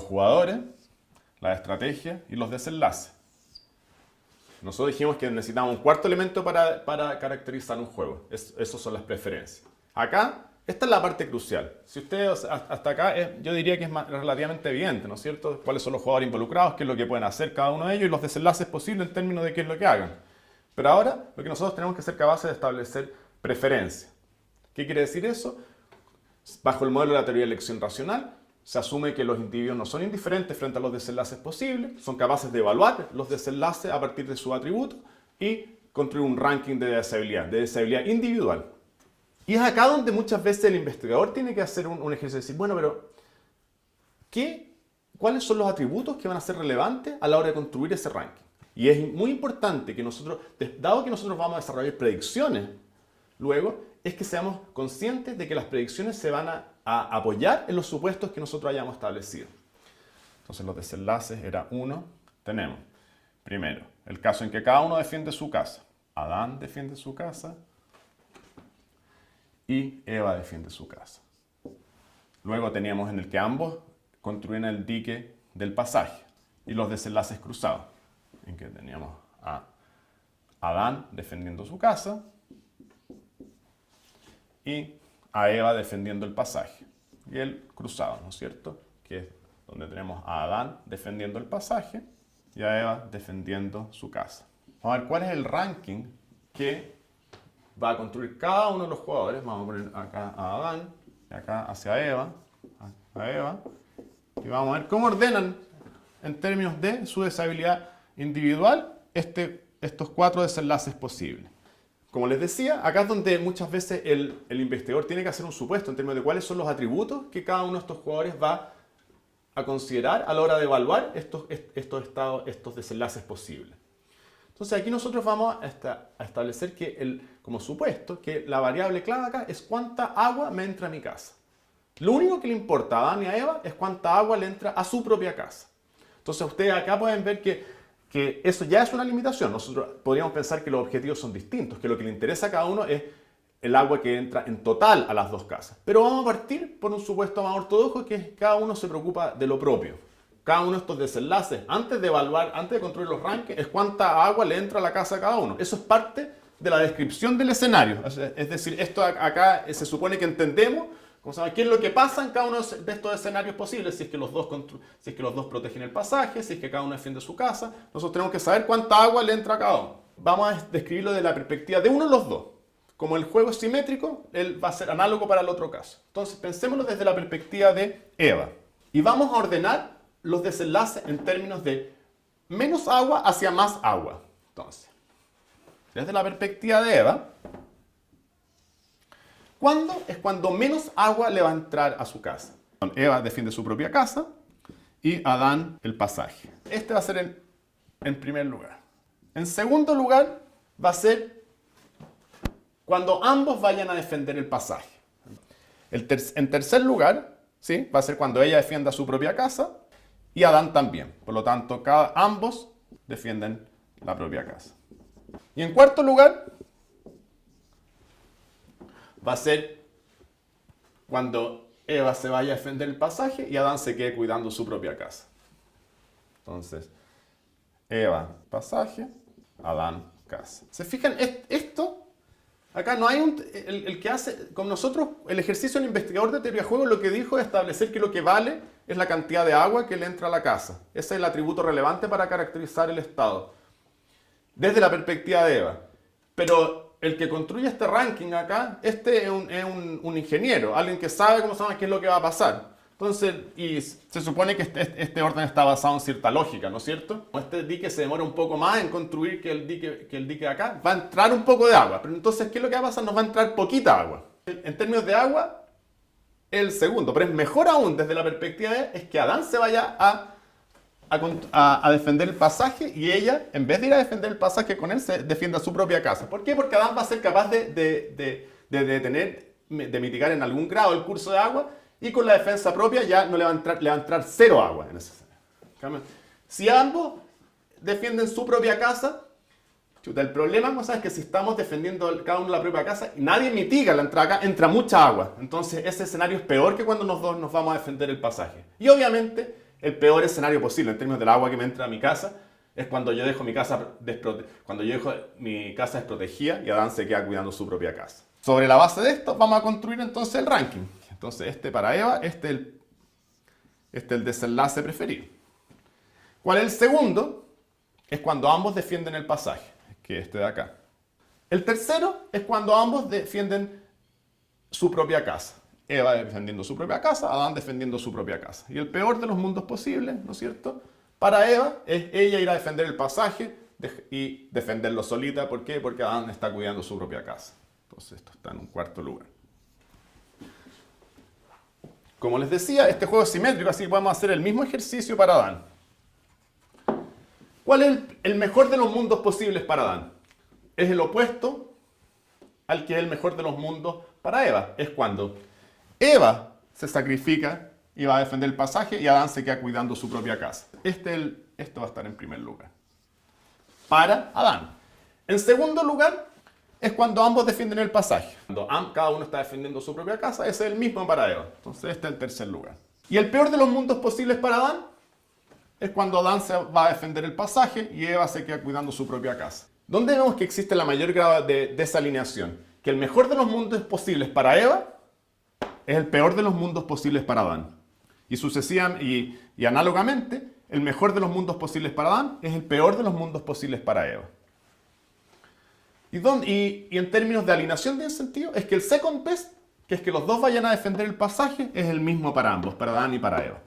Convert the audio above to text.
jugadores, las estrategias y los desenlaces. Nosotros dijimos que necesitamos un cuarto elemento para caracterizar un juego. Esas son las preferencias. Acá, esta es la parte crucial. Si ustedes hasta acá, yo diría que es relativamente evidente, ¿no es cierto? Cuáles son los jugadores involucrados, qué es lo que pueden hacer cada uno de ellos y los desenlaces posibles en términos de qué es lo que hagan. Pero ahora, lo que nosotros tenemos que ser capaces de establecer preferencias. ¿Qué quiere decir eso? Bajo el modelo de la teoría de elección racional, se asume que los individuos no son indiferentes frente a los desenlaces posibles, son capaces de evaluar los desenlaces a partir de sus atributos y construir un ranking de deseabilidad individual. Y es acá donde muchas veces el investigador tiene que hacer un ejercicio de decir, bueno, pero ¿cuáles son los atributos que van a ser relevantes a la hora de construir ese ranking? Y es muy importante que nosotros, dado que nosotros vamos a desarrollar predicciones, luego es que seamos conscientes de que las predicciones se van a apoyar en los supuestos que nosotros hayamos establecido. Entonces los desenlaces era 1. Tenemos, primero, el caso en que cada uno defiende su casa. Adán defiende su casa y Eva defiende su casa. Luego teníamos en el que ambos construyen el dique del pasaje y los desenlaces cruzados, en que teníamos a Adán defendiendo su casa y a Eva defendiendo el pasaje. Y el cruzado, ¿no es cierto? Que es donde tenemos a Adán defendiendo el pasaje y a Eva defendiendo su casa. Vamos a ver cuál es el ranking que va a construir cada uno de los jugadores. Vamos a poner acá a Adán, y acá hacia Eva, a Eva. Y vamos a ver cómo ordenan en términos de su deshabilidad individual estos 4 desenlaces posibles. Como les decía, acá es donde muchas veces el investigador tiene que hacer un supuesto en términos de cuáles son los atributos que cada uno de estos jugadores va a considerar a la hora de evaluar estos desenlaces posibles. Entonces aquí nosotros vamos a establecer como supuesto que la variable clave acá es cuánta agua me entra a mi casa. Lo único que le importa a Adán y a Eva es cuánta agua le entra a su propia casa. Entonces ustedes acá pueden ver que eso ya es una limitación. Nosotros podríamos pensar que los objetivos son distintos, que lo que le interesa a cada uno es el agua que entra en total a las dos casas. Pero vamos a partir por un supuesto más ortodoxo, que es que cada uno se preocupa de lo propio. Cada uno de estos desenlaces, antes de evaluar, antes de construir los rankings, es cuánta agua le entra a la casa a cada uno. Eso es parte de la descripción del escenario. Es decir, esto acá se supone que entendemos qué es lo que pasa en cada uno de estos escenarios posibles, si es que los dos protegen el pasaje, si es que cada uno defiende su casa. Nosotros tenemos que saber cuánta agua le entra a cada uno. Vamos a describirlo de la perspectiva de uno de los dos. Como el juego es simétrico, él va a ser análogo para el otro caso. Entonces, pensémoslo desde la perspectiva de Eva. Y vamos a ordenar los desenlaces en términos de menos agua hacia más agua. Entonces, desde la perspectiva de Eva, ¿cuándo es cuando menos agua le va a entrar a su casa? Eva defiende su propia casa y Adán el pasaje. Este va a ser en primer lugar. En segundo lugar, va a ser cuando ambos vayan a defender el pasaje. En tercer lugar, ¿sí?, va a ser cuando ella defienda su propia casa y Adán también. Por lo tanto, ambos defienden la propia casa. Y en cuarto lugar, va a ser cuando Eva se vaya a defender el pasaje y Adán se quede cuidando su propia casa. Entonces, Eva, pasaje, Adán, casa. ¿Se fijan? Esto, acá no hay el que hace, con nosotros, el ejercicio del investigador de teoría de juego lo que dijo es establecer que lo que vale es la cantidad de agua que le entra a la casa. Ese es el atributo relevante para caracterizar el estado, desde la perspectiva de Eva. Pero el que construye este ranking acá, es un ingeniero, alguien que sabe qué es lo que va a pasar. Entonces, y se supone que este orden está basado en cierta lógica, ¿no es cierto? Este dique se demora un poco más en construir que el dique de acá. Va a entrar un poco de agua, pero entonces, ¿qué es lo que va a pasar? Nos va a entrar poquita agua. En términos de agua, el segundo, pero es mejor aún desde la perspectiva es que Adán se vaya a defender el pasaje y ella, en vez de ir a defender el pasaje con él, se defienda su propia casa. ¿Por qué? Porque Adán va a ser capaz de mitigar en algún grado el curso de agua y con la defensa propia ya no le va a entrar cero agua en ese escenario. Si ambos defienden su propia casa, el problema es que si estamos defendiendo cada uno la propia casa y nadie mitiga la entrada acá, entra mucha agua. Entonces ese escenario es peor que cuando los dos nos vamos a defender el pasaje. Y obviamente el peor escenario posible en términos del agua que me entra a mi casa. Es cuando yo dejo mi casa desprotegida y Adán se queda cuidando su propia casa. Sobre la base de esto vamos a construir entonces el ranking. Entonces este para Eva, este es el desenlace preferido. ¿Cuál es el segundo? Es cuando ambos defienden el pasaje, que es este de acá. El tercero es cuando ambos defienden su propia casa. Eva defendiendo su propia casa, Adán defendiendo su propia casa. Y el peor de los mundos posibles, ¿no es cierto? Para Eva es ella ir a defender el pasaje y defenderlo solita. ¿Por qué? Porque Adán está cuidando su propia casa. Entonces esto está en un cuarto lugar. Como les decía, este juego es simétrico, así que podemos hacer el mismo ejercicio para Adán. ¿Cuál es el mejor de los mundos posibles para Adán? Es el opuesto al que es el mejor de los mundos para Eva. Es cuando Eva se sacrifica y va a defender el pasaje y Adán se queda cuidando su propia casa. Esto va a estar en primer lugar. Para Adán. En segundo lugar, es cuando ambos defienden el pasaje. Cuando cada uno está defendiendo su propia casa, ese es el mismo para Eva. Entonces este es el tercer lugar. Y el peor de los mundos posibles para Adán es cuando Adán se va a defender el pasaje y Eva se queda cuidando su propia casa. ¿Dónde vemos que existe la mayor grado de desalineación? Que el mejor de los mundos posibles para Eva es el peor de los mundos posibles para Adán. Y análogamente, el mejor de los mundos posibles para Adán es el peor de los mundos posibles para Eva. Y en términos de alineación de sentido, es que el second best, que es que los dos vayan a defender el pasaje, es el mismo para ambos, para Adán y para Eva.